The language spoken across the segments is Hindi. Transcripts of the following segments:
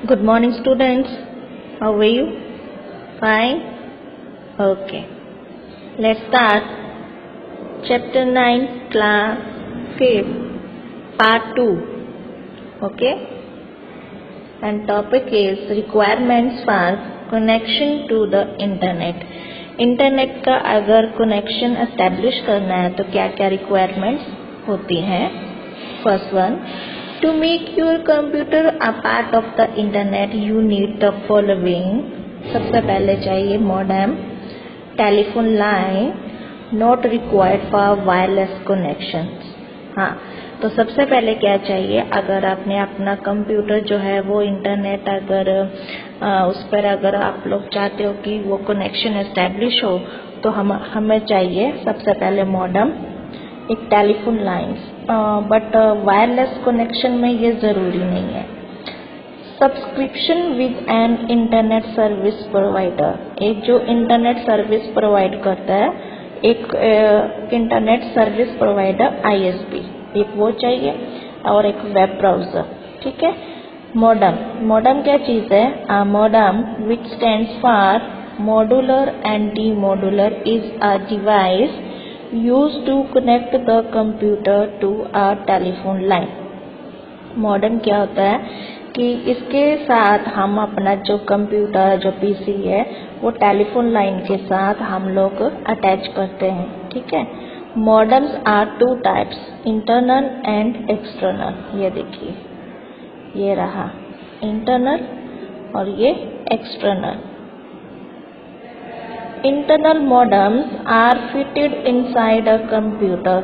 Good morning, students. How are you? Fine? Okay. Let's start. Chapter 9, Class 5, Part 2. Okay? And topic is requirements for connection to the internet. Internet का अगर कनेक्शन एस्टेब्लिश करना है तो क्या क्या रिक्वायरमेंट्स होती हैं. First one, to make your computer a part of the internet you need the following. सबसे पहले चाहिए modem, telephone line, not required for wireless connection. हाँ, तो सबसे पहले क्या चाहिए, अगर आपने अपना कंप्यूटर जो है वो इंटरनेट अगर उस पर अगर आप लोग चाहते हो कि वो कनेक्शन एस्टेब्लिश हो तो हमें चाहिए सबसे पहले मॉडेम, एक telephone lines. But wireless connection में ये ज़रूरी नहीं है. Subscription with an internet service provider, एक जो इंटरनेट सर्विस प्रोवाइड करता है, एक इंटरनेट सर्विस प्रोवाइडर ISP, एक वो चाहिए और एक वेब ब्राउज़र. ठीक है. मॉडेम क्या चीज़ है. Modem which stands for modular and demodular is a device used to connect the computer to a telephone line. Modem क्या होता है कि इसके साथ हम अपना जो कंप्यूटर जो PC है वो टेलीफोन लाइन के साथ हम लोग अटैच करते हैं. ठीक है. Modems are two types, internal and external. ये देखिए, ये रहा इंटरनल और ये external. Internal modems are fitted inside a computer.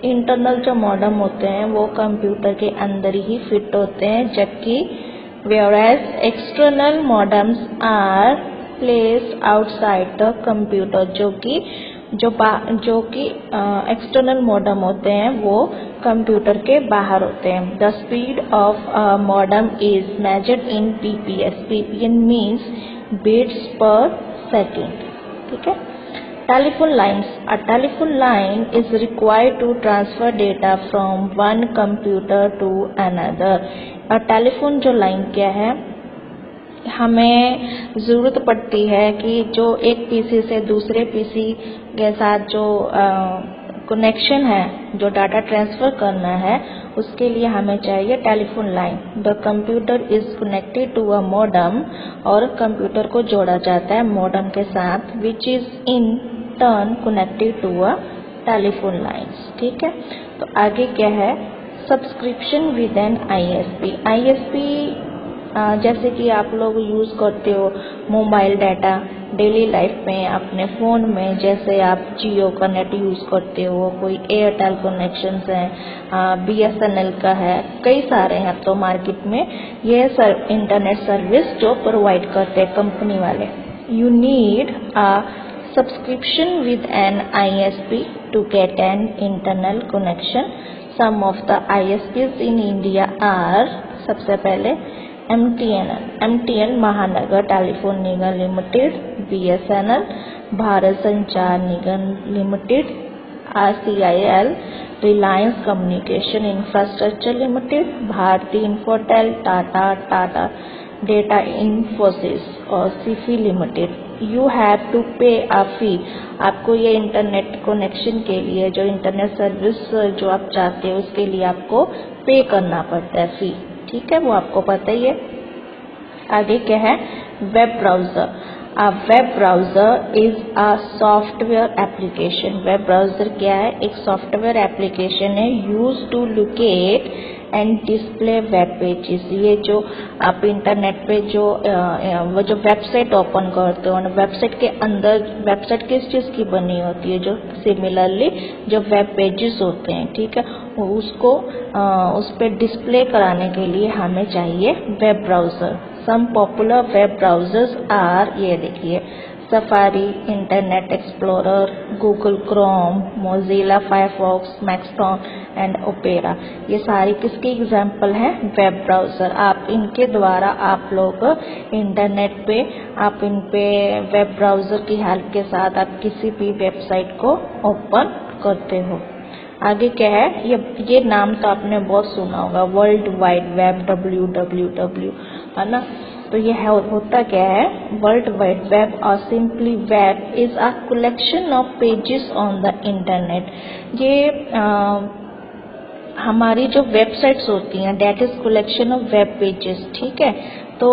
Internal जो मॉडेम होते हैं वो कंप्यूटर के अंदर ही फिट होते हैं, जबकि whereas external modems are placed outside the computer, जो कि एक्सटर्नल मॉडेम होते हैं वो कंप्यूटर के बाहर होते हैं. The speed of modem is measured in PPS. PPS means bits per second. ठीक है. Telephone lines. A telephone line is required to transfer data from one computer to another. Telephone जो लाइन क्या है, हमें ज़रूरत पड़ती है कि जो एक PC से दूसरे PC के साथ जो कनेक्शन है, जो डाटा ट्रांसफ़र करना है, उसके लिए हमें चाहिए telephone line. The computer is connected to a modem, और कंप्यूटर को जोड़ा जाता है मॉडेम के साथ, which is in turn connected to a telephone lines. ठीक है. तो आगे क्या है, सब्सक्रिप्शन विद एन ISP. जैसे कि आप लोग यूज़ करते हो मोबाइल डाटा डेली लाइफ में अपने फ़ोन में, जैसे आप जियो का नेट यूज़ करते हो, कोई एयरटेल कनेक्शंस हैं, BSNL का है, कई सारे हैं अब तो मार्केट में. ये इंटरनेट सर्विस जो प्रोवाइड करते हैं कंपनी वाले. You need a subscription with an ISP to get an internal connection. Some of the ISPs in India are, सबसे पहले MTN Mahanagar telephone Nigam limited, BSNL Bharat Sanchar Nigam limited, RCIL Reliance communication infrastructure limited, Bharti Infotel, Tata data Infosys और Sify limited. You have to pay a फी. आपको ये इंटरनेट कनेक्शन के लिए जो इंटरनेट सर्विस जो आप चाहते हो उसके लिए आपको पे करना पड़ता है फी. ठीक है, वो आपको पता ही है. आगे क्या है, web browser. A web browser is a software application. Web browser क्या है, एक सॉफ्टवेयर एप्लीकेशन है use to locate and display web pages. ये जो आप इंटरनेट पे जो वो जो वेबसाइट ओपन करते हो, वेबसाइट के अंदर वेबसाइट किस चीज़ की बनी होती है, जो सिमिलरली जो वेब पेजेस होते हैं. ठीक है, उसको उस पर डिस्प्ले कराने के लिए हमें चाहिए web browser. Some popular web browsers are, ये देखिए, Safari, Internet Explorer, Google Chrome, Mozilla Firefox, Maxthon and Opera. ये सारी किसकी एग्जाम्पल हैं, वेब ब्राउज़र. आप इनके द्वारा आप लोग इंटरनेट पे आप इन पे वेब ब्राउज़र की हेल्प के साथ आप किसी भी वेबसाइट को ओपन करते हो. आगे क्या है, ये नाम तो आपने बहुत सुना होगा, वर्ल्ड वाइड वेब WWW. है ना। तो ये होता क्या है, वर्ल्ड वाइड वेब और simply web is a collection of pages on the internet. ये हमारी जो वेबसाइट्स होती हैं that is collection of web pages, ठीक है। तो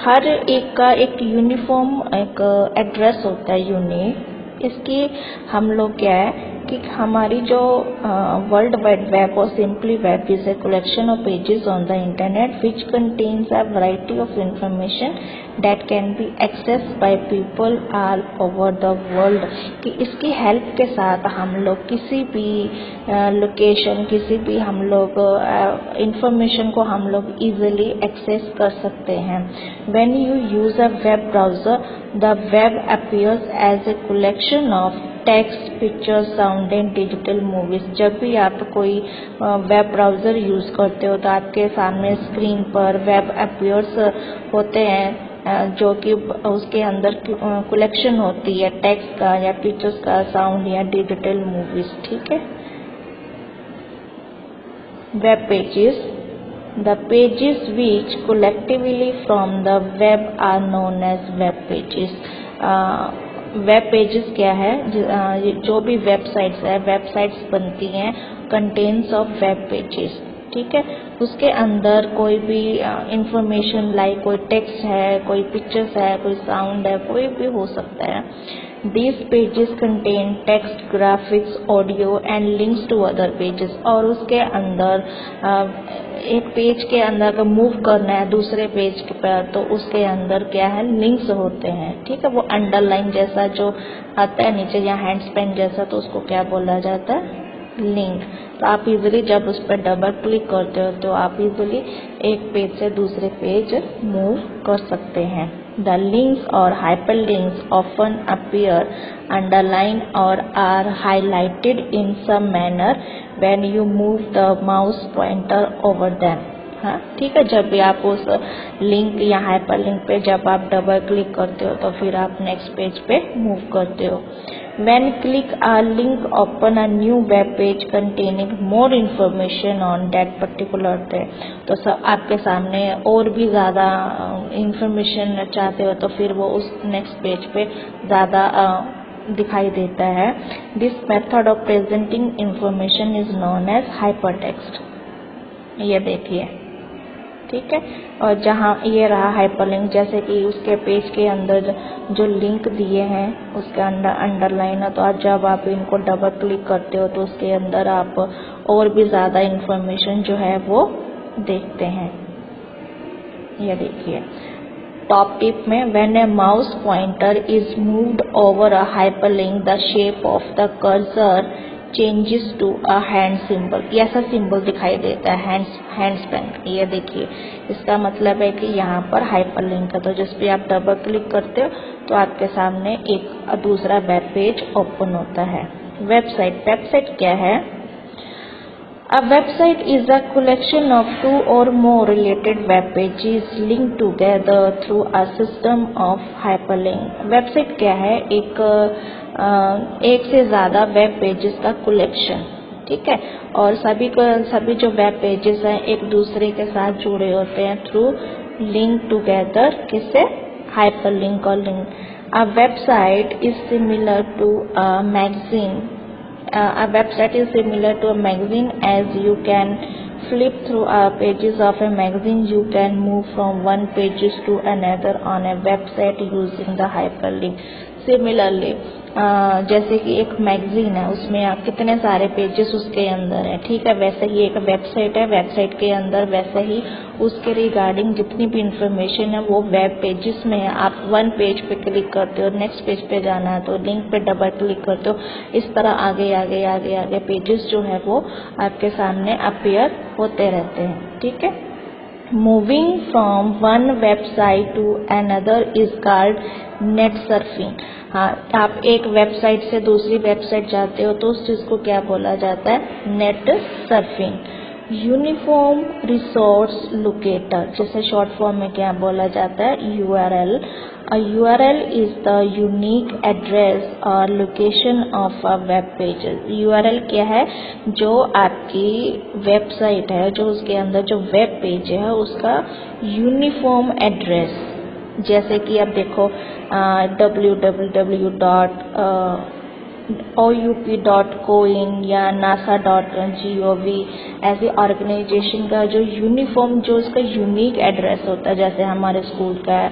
हर एक का एक यूनिफॉर्म एक एड्रेस होता है, यूनिक। इसकी हम लोग क्या है कि हमारी जो वर्ल्ड वाइड वेब और simply web is a collection of pages on the internet which contains a variety of information that can be accessed by people all over the world. कि इसकी हेल्प के साथ हम लोग किसी भी लोकेशन, किसी भी हम लोग इंफॉर्मेशन को हम लोग इजीली एक्सेस कर सकते हैं। When you use a web browser the web appears as a collection of text, pictures, sound and digital movies. जब भी आप कोई वेब ब्राउजर यूज करते हो तो आपके सामने स्क्रीन पर वेब अपीयर्स होते हैं, जो कि उसके अंदर कलेक्शन होती है टेक्स्ट का या पिक्चर्स का, साउंड या डिजिटल मूवीज, ठीक है। Web pages, the pages which collectively from the web are known as web pages। Web pages क्या है, जो भी वेबसाइट्स है, वेबसाइट्स बनती हैं कंटेन्स ऑफ वेब पेजेस, ठीक है। उसके अंदर कोई भी इंफॉर्मेशन लाइक कोई टेक्स्ट है, कोई पिक्चर्स है, कोई साउंड है, कोई भी हो सकता है। These pages contain text, graphics, audio and links to other pages। और उसके अंदर एक पेज के अंदर अगर मूव करना है दूसरे पेज पर तो उसके अंदर क्या है, लिंक्स होते हैं, ठीक है। वो अंडरलाइन जैसा जो आता है नीचे या हैंडस्पेन जैसा, तो उसको क्या बोला जाता है, लिंक। तो आप इजीली जब उस पर डबल क्लिक करते हो तो आप इजीली एक पेज से दूसरे पेज मूव कर सकते हैं। The links or hyperlinks often appear underlined or are highlighted in some manner when you move the mouse pointer over them। हाँ, ठीक है। जब भी आप उस लिंक या हाइपरलिंक पे जब आप डबल क्लिक करते हो तो फिर आप नेक्स्ट पेज पे मूव करते हो। When click a link open a new web page containing more information on that particular thing। तो सब आपके सामने और भी ज़्यादा इंफॉर्मेशन चाहते हो तो फिर वो उस नेक्स्ट पेज पे ज़्यादा दिखाई देता है। This method of presenting information is known as hypertext. ये देखिए, ठीक है। और जहाँ ये रहा हाइपरलिंक, जैसे कि उसके पेज के अंदर जो लिंक दिए हैं उसके अंदर अंडरलाइन है, तो जब आप इनको डबल क्लिक करते हो तो उसके अंदर आप और भी ज़्यादा इंफॉर्मेशन जो है वो देखते हैं। ये देखिए टॉप टिप में, when a mouse pointer is moved over a hyperlink the shape of the cursor changes to a hand symbol. ऐसा सिंबल दिखाई देता है हैंड स्पेन। ये देखिए, इसका मतलब है कि यहाँ पर हाइपरलिंक है, तो जिस पे आप डबल क्लिक करते हो तो आपके सामने एक दूसरा वेब पेज ओपन होता है। वेबसाइट, वेबसाइट क्या है? A website is a collection of two or more related web pages linked together through a system of hyperlink। Website क्या है? एक से ज़्यादा वेब पेजेस का कलेक्शन, ठीक है। और सभी जो वेब पेजेस हैं एक दूसरे के साथ जुड़े होते हैं थ्रू लिंक टुगेदर, किससे? हाइपरलिंक और link. A website is similar to a magazine। A website is similar to a magazine as you can flip through pages of a magazine। You can move from one pages to another on a website using the hyperlink। Similarly, जैसे कि एक मैगजीन है उसमें आप कितने सारे पेजेस उसके अंदर है, ठीक है। वैसे ही एक वेबसाइट है, वेबसाइट के अंदर वैसे ही उसके रिगार्डिंग जितनी भी इंफॉर्मेशन है वो वेब पेजेस में है। आप वन पेज पे क्लिक करते हो, नेक्स्ट पेज पे जाना है तो लिंक पे डबल क्लिक करते हो, इस तरह आगे आगे आगे आगे पेजेस जो है वो आपके सामने अपीयर होते रहते हैं, ठीक है। Moving from one website to another is called net surfing. हाँ, आप एक वेबसाइट से दूसरी वेबसाइट जाते हो तो उस चीज़ को क्या बोला जाता है? Net surfing. Uniform resource locator, जिसे शॉर्ट फॉर्म में क्या बोला जाता है, URL. A URL is the unique address or location of a web page. URL क्या है, जो आपकी वेबसाइट है, जो उसके अंदर जो वेब पेज है उसका यूनिफॉर्म एड्रेस। जैसे कि आप देखो www.oup.coin या nasa.gov, ऐसी ऑर्गेनाइजेशन का जो यूनिफॉर्म, जो उसका यूनिक एड्रेस होता है, जैसे हमारे स्कूल का है,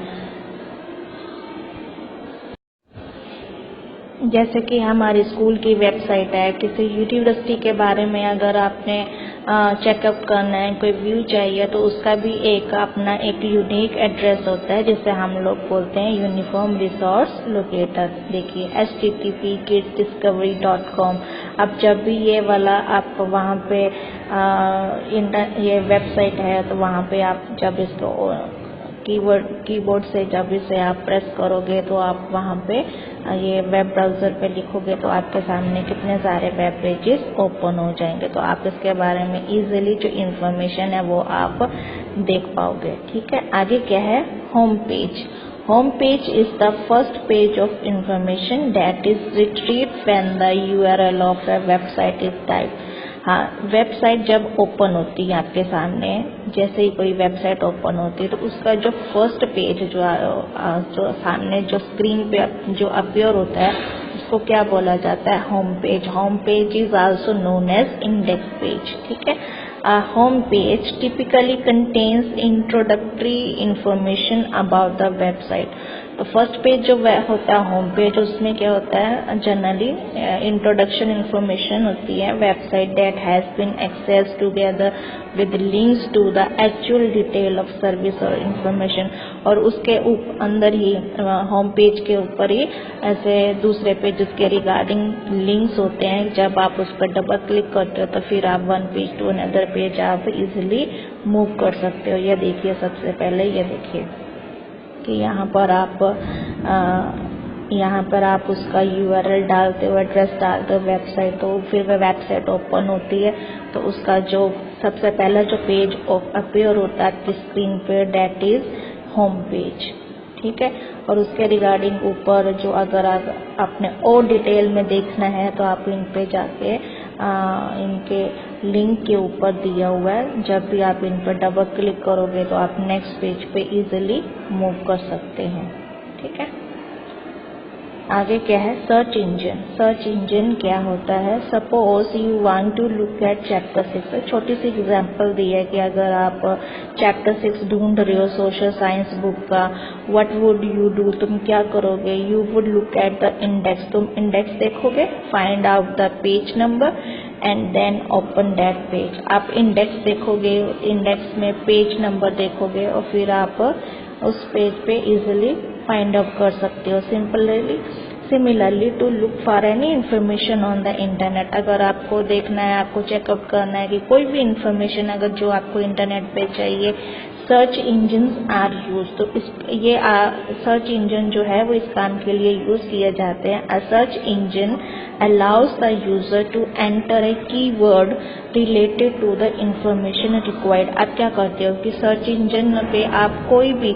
जैसे कि हमारे स्कूल की वेबसाइट है, किसी यूनिवर्सिटी के बारे में अगर आपने चेकअप करना है, कोई व्यू चाहिए, तो उसका भी एक अपना एक यूनिक एड्रेस होता है, जिसे हम लोग बोलते हैं यूनिफॉर्म रिसोर्स लोकेटर। देखिए http://kidsdiscovery.com। अब जब भी ये वाला आप वहाँ पे ये वेबसाइट है, तो वहाँ पे आप जब इसको कीबोर्ड से जब इसे आप प्रेस करोगे, तो आप वहाँ पे ये वेब ब्राउज़र पे लिखोगे, तो आपके सामने कितने सारे वेब पेजेस ओपन हो जाएंगे। तो आप इसके बारे में इजीली जो इन्फॉर्मेशन है वो आप देख पाओगे। ठीक है, आगे क्या है, home page. Home page is the first page of information that is retrieved when the URL of a website is typed. हाँ, वेबसाइट जब ओपन होती है आपके सामने, जैसे ही कोई वेबसाइट ओपन होती है, तो उसका जो फर्स्ट पेज जो सामने जो स्क्रीन पे जो अपीयर होता है, उसको क्या बोला जाता है, home page. Home page is also known as index page. ठीक है, home page typically contains introductory information about the website. तो फर्स्ट पेज जो होता है होम पेज, उसमें क्या होता है, जनरली इंट्रोडक्शन इंफॉर्मेशन होती है, website that has been access together with links to the actual detail of service और इंफॉर्मेशन। और उसके अंदर ही होम पेज के ऊपर ही ऐसे दूसरे पेजेस के रिगार्डिंग लिंक्स होते हैं। जब आप उस पर डबल क्लिक करते हो, तो फिर आप one page to another page आप इजिली मूव कर सकते हो। ये देखिए, सबसे पहले ये देखिए कि यहाँ पर आप उसका यूआरएल डालते हो, एड्रेस डालते हो वेबसाइट, तो फिर वह वेबसाइट ओपन होती है, तो उसका जो सबसे पहला जो पेज अपीयर होता है आपकी स्क्रीन पे, डेट इज होम पेज। ठीक है, और उसके रिगार्डिंग ऊपर जो अगर आप अपने और डिटेल में देखना है, तो आप इन पे जाके इनके लिंक के ऊपर दिया हुआ है, जब भी आप इन पर डबल क्लिक करोगे, तो आप नेक्स्ट पेज पे इजीली मूव कर सकते हैं। ठीक है, आगे क्या है, सर्च इंजन। सर्च इंजन क्या होता है, suppose you want to look at chapter 6। छोटी सी एग्जांपल दी है कि अगर आप चैप्टर 6 ढूंढ रहे हो सोशल साइंस बुक का, व्हाट वुड यू डू, तुम क्या करोगे, you would look at the index, तुम इंडेक्स देखोगे, find out the page number and then open that page. आप इंडेक्स देखोगे, इंडेक्स में पेज नंबर देखोगे, और फिर आप उस पेज पे इजीली फाइंड आउट कर सकते हो। Similarly to look for any information on the internet, अगर आपको देखना है, आपको चेकअप करना है कि कोई भी इंफॉर्मेशन अगर जो आपको इंटरनेट पे चाहिए, सर्च इंजन्स आर यूज। तो ये सर्च इंजन जो है वो इस काम के लिए यूज किए जाते हैं। अ search engine allows the user to enter a keyword related to the information required। आप क्या करते हो कि सर्च इंजन पे आप कोई भी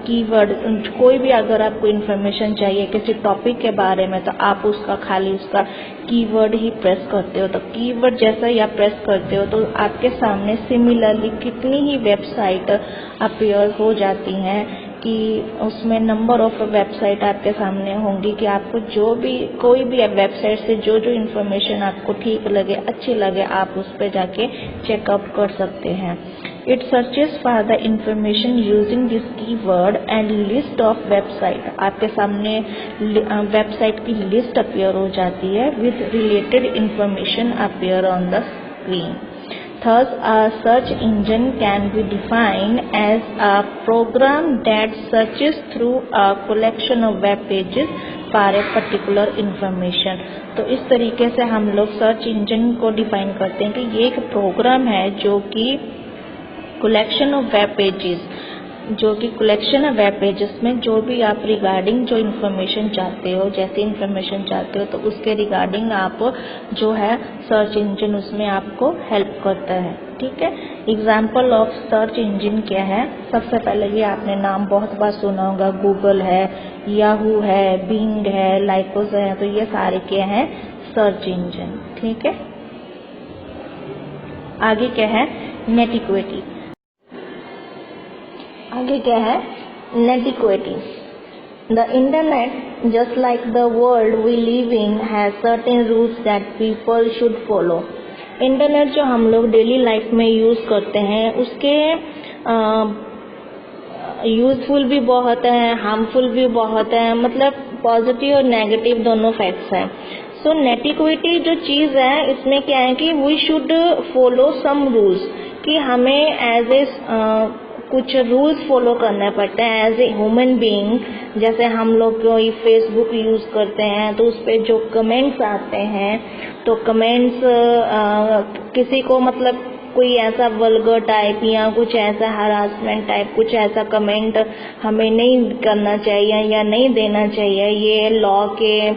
कीवर्ड, कोई भी अगर आपको इंफॉर्मेशन चाहिए किसी टॉपिक के बारे में, तो आप उसका खाली उसका कीवर्ड ही प्रेस करते हो। तो कीवर्ड जैसा ही आप प्रेस करते हो, तो आपके सामने सिमिलरली कितनी ही वेबसाइट अपीयर हो जाती हैं कि उसमें नंबर ऑफ वेबसाइट आपके सामने होंगी कि आपको जो भी कोई भी वेबसाइट से जो इन्फॉर्मेशन आपको ठीक लगे, अच्छी लगे, आप उस पर जाके चेकअप कर सकते हैं। It searches for the information using this keyword and list of website. आपके सामने वेबसाइट की लिस्ट अपीयर हो जाती है with related information appear on the screen. Thus, a search engine can be defined as a program that searches through a collection of web pages for a particular information। तो इस तरीके से हम लोग सर्च इंजन को डिफाइन करते हैं कि ये एक प्रोग्राम है जो कि कलेक्शन ऑफ वेब पेजेस जो कि कलेक्शन है वेब पेजेस में, जो भी आप रिगार्डिंग जो इन्फॉर्मेशन चाहते हो, जैसी इन्फॉर्मेशन चाहते हो तो उसके रिगार्डिंग आप जो है सर्च इंजन उसमें आपको हेल्प करता है। ठीक है, एग्जाम्पल ऑफ सर्च इंजन क्या है? सबसे पहले ये आपने नाम बहुत बार सुना होगा, गूगल है, याहू है, बिंग है, लाइकोस है, तो ये सारे क्या है? Search engine. ठीक है, आगे क्या है? नेटिक्विटी। आगे क्या है? नेटिक्विटी। The internet, just like the world we live in, has certain rules that people should follow. Internet जो हम लोग डेली लाइफ में यूज़ करते हैं उसके यूज़फुल भी बहुत है, हार्मफुल भी बहुत है, मतलब पॉजिटिव और नेगेटिव दोनों फैक्ट्स हैं। सो नेटिक्विटी जो चीज़ है इसमें क्या है कि we should follow some rules, कि हमें एज ए कुछ रूल्स फॉलो करने पड़ते हैं एज ए ह्यूमन बीइंग। जैसे हम लोग कोई फेसबुक यूज़ करते हैं तो उस पर जो कमेंट्स आते हैं, तो कमेंट्स किसी को मतलब कोई ऐसा वल्गर टाइप या कुछ ऐसा हरासमेंट टाइप कुछ ऐसा कमेंट हमें नहीं करना चाहिए या नहीं देना चाहिए, ये लॉ के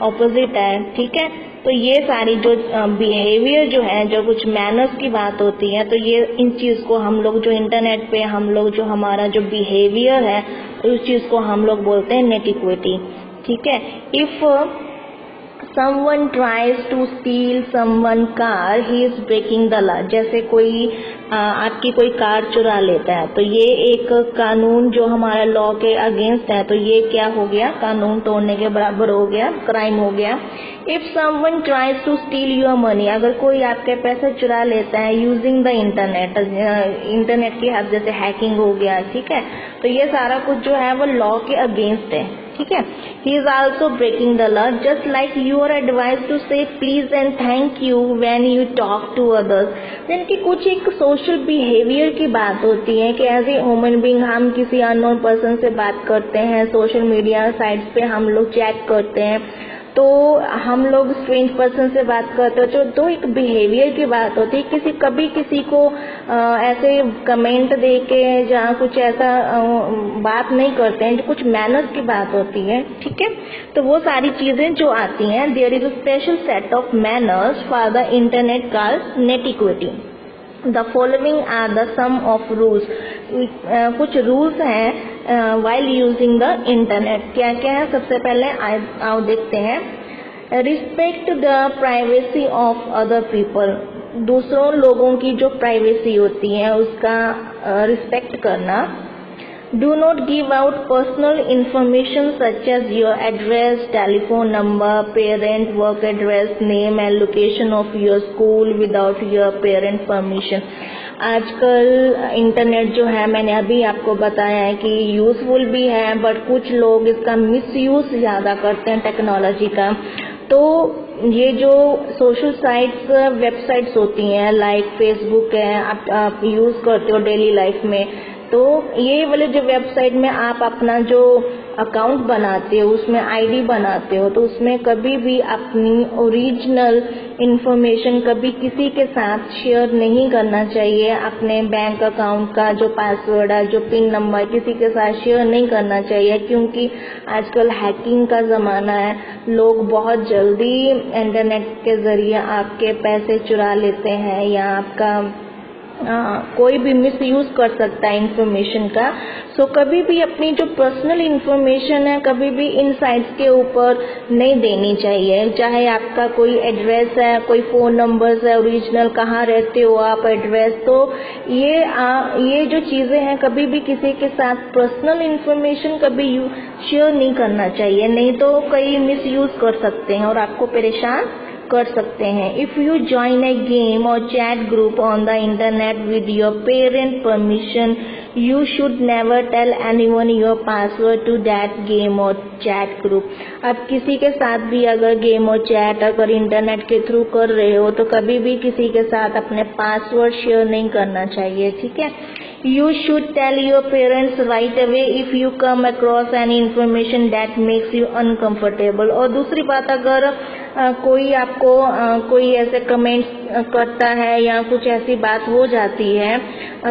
ऑपोजिट है। ठीक है, तो ये सारी जो बिहेवियर जो है, जो कुछ मैनर्स की बात होती है, तो ये इन चीज़ को हम लोग जो इंटरनेट पे हम लोग जो हमारा जो बिहेवियर है उस चीज़ को हम लोग बोलते हैं नेटिक्विटी। ठीक है, if someone tries to steal someone car, he is breaking the law। जैसे कोई आपकी कोई कार चुरा लेता है तो ये एक कानून जो हमारा लॉ के अगेंस्ट है, तो ये क्या हो गया? कानून तोड़ने के बराबर हो गया, क्राइम हो गया। If someone tries to steal your money, अगर कोई आपके पैसे चुरा लेता है यूजिंग द इंटरनेट, इंटरनेट की हेल्प, जैसे हैकिंग हो गया। ठीक है, तो ये सारा कुछ जो है वो लॉ के अगेंस्ट है। ठीक है, he is also breaking the law, just like you are advised to say please and thank you when you talk to others। यानी कि कुछ एक सोशल बिहेवियर की बात होती है कि एज ए ह्यूमन बीइंग हम किसी अननोन पर्सन से बात करते हैं, सोशल मीडिया साइट्स पे हम लोग चैट करते हैं, तो हम लोग स्ट्रेंज पर्सन से बात करते हो तो एक बिहेवियर की बात होती है। कभी किसी को ऐसे कमेंट दे के जहाँ कुछ ऐसा बात नहीं करते हैं, जो कुछ मैनर्स की बात होती है। ठीक है, तो वो सारी चीज़ें जो आती हैं, there is a special set of manners for the internet called netiquette. The following are the some of rules. कुछ रूल्स हैं वाइल यूजिंग द इंटरनेट। क्या क्या है? सबसे पहले आओ देखते हैं। Respect the privacy of other people. दूसरों लोगों की जो प्राइवेसी होती है उसका रिस्पेक्ट करना। Do not give out personal information such as your address, telephone number, parent, work address, name and location of your school without your parent permission। आजकल इंटरनेट जो है, मैंने अभी आपको बताया है कि यूज़फुल भी है, बट कुछ लोग इसका मिसयूज़ ज़्यादा करते हैं टेक्नोलॉजी का। तो ये जो सोशल साइट्स, वेबसाइट्स होती हैं लाइक फेसबुक है, आप यूज़ करते हो डेली लाइफ में, तो ये वाले जो वेबसाइट में आप अपना जो अकाउंट बनाते हो, उसमें आईडी बनाते हो, तो उसमें कभी भी अपनी ओरिजिनल इंफॉर्मेशन कभी किसी के साथ शेयर नहीं करना चाहिए। अपने बैंक अकाउंट का जो पासवर्ड है, जो पिन नंबर, किसी के साथ शेयर नहीं करना चाहिए, क्योंकि आजकल हैकिंग का ज़माना है। लोग बहुत जल्दी इंटरनेट के ज़रिए आपके पैसे चुरा लेते हैं या आपका कोई भी मिसयूज़ कर सकता है इंफॉर्मेशन का। सो कभी भी अपनी जो पर्सनल इंफॉर्मेशन है कभी भी इन साइट्स के ऊपर नहीं देनी चाहिए। चाहे आपका कोई एड्रेस है, कोई फ़ोन नंबर्स है, ओरिजिनल कहाँ रहते हो आप, एड्रेस, तो ये जो चीज़ें हैं कभी भी किसी के साथ पर्सनल इंफॉर्मेशन कभी शेयर नहीं करना चाहिए, नहीं तो कई मिसयूज़ कर सकते हैं और आपको परेशान कर सकते हैं। If you join a game or chat group on the internet with your parent permission, you should never tell anyone your password to that game or chat group. अब किसी के साथ भी अगर गेम और चैट अगर इंटरनेट के थ्रू कर रहे हो तो कभी भी किसी के साथ अपने पासवर्ड शेयर नहीं करना चाहिए। ठीक है, You should tell your parents right away if you come across any information that makes you uncomfortable. और दूसरी बात, अगर कोई आपको कोई ऐसे कमेंट्स करता है या कुछ ऐसी बात हो जाती है,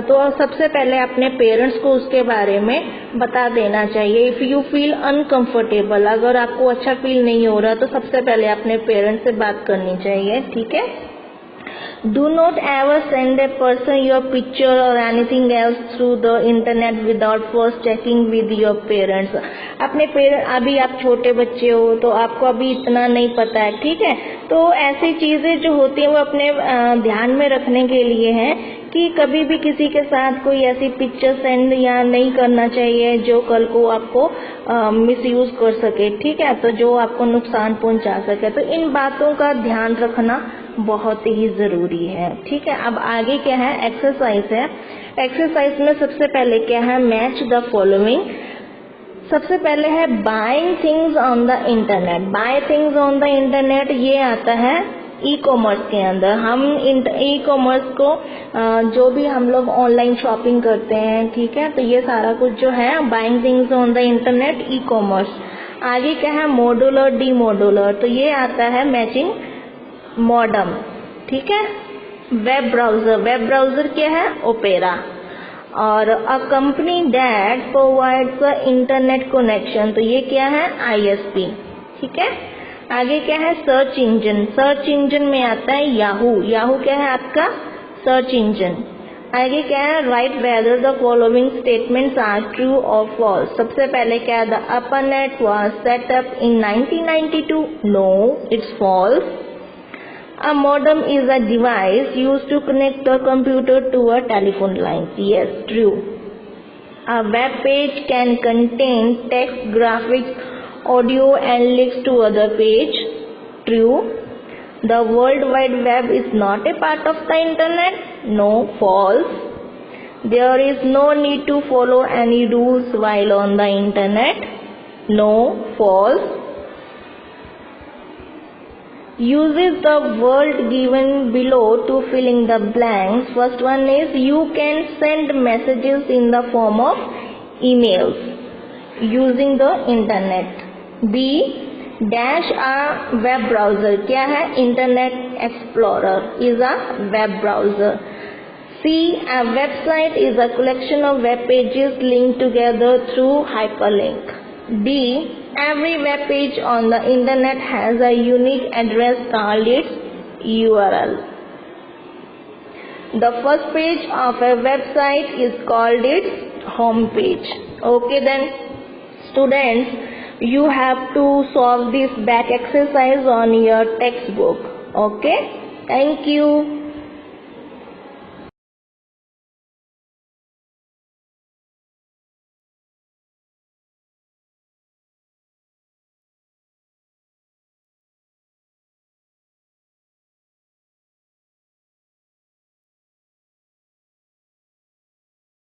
तो सबसे पहले अपने पेरेंट्स को उसके बारे में बता देना चाहिए. इफ़ यू फील अनकंफर्टेबल, अगर आपको अच्छा फील नहीं हो रहा तो सबसे पहले अपने पेरेंट्स से बात करनी चाहिए. ठीक है. Do not ever send a person your picture or anything else through the internet without first checking with your parents. अपने अभी आप छोटे बच्चे हो तो आपको अभी इतना नहीं पता है. ठीक है. तो ऐसी चीज़ें जो होती हैं वो अपने ध्यान में रखने के लिए है कि कभी भी किसी के साथ कोई ऐसी पिक्चर सेंड या नहीं करना चाहिए जो कल को आपको मिसयूज कर सके. ठीक है. तो जो आपको नुकसान पहुंचा सके. तो इन बातों का ध्यान रखना बहुत ही ज़रूरी है. ठीक है. अब आगे क्या है, एक्सरसाइज है. एक्सरसाइज में सबसे पहले क्या है, मैच द फॉलोइंग. सबसे पहले है buying things on the internet. Buy things on the internet ये आता है ई कॉमर्स के अंदर. हम ई कॉमर्स को जो भी हम लोग ऑनलाइन शॉपिंग करते हैं, ठीक है, तो ये सारा कुछ जो है buying things on the internet, e commerce. आगे क्या है, मॉड्यूलर, डी मॉड्यूलर. तो ये आता है मैचिंग मॉडम. ठीक है. Web browser. वेब ब्राउजर क्या है, ओपेरा. और a company that provides a internet connection. तो ये क्या है, ISP. ठीक है. आगे क्या है, सर्च इंजन. सर्च इंजन में आता है याहू. याहू क्या है आपका, सर्च इंजन. आगे क्या है, write whether the following statements are true और फॉल्स. सबसे पहले क्या है, the ARPANET was set up in 1992. No, it's false. A modem is a device used to connect a computer to a telephone line. Yes, true. A web page can contain text, graphics, audio and links to other page. True. The World Wide Web is not a part of the internet. No, false. There is no need to follow any rules while on the internet. No, false. Uses the word given below to fill in the blanks. First one is you can send messages in the form of emails using the internet. B dash a web browser. क्या है, Internet Explorer is a web browser. C a website is a collection of web pages linked together through hyperlink. D every web page on the internet has a unique address called its URL. The first page of a website is called its home page. Okay then, students, you have to solve this back exercise on your textbook. Okay, thank you.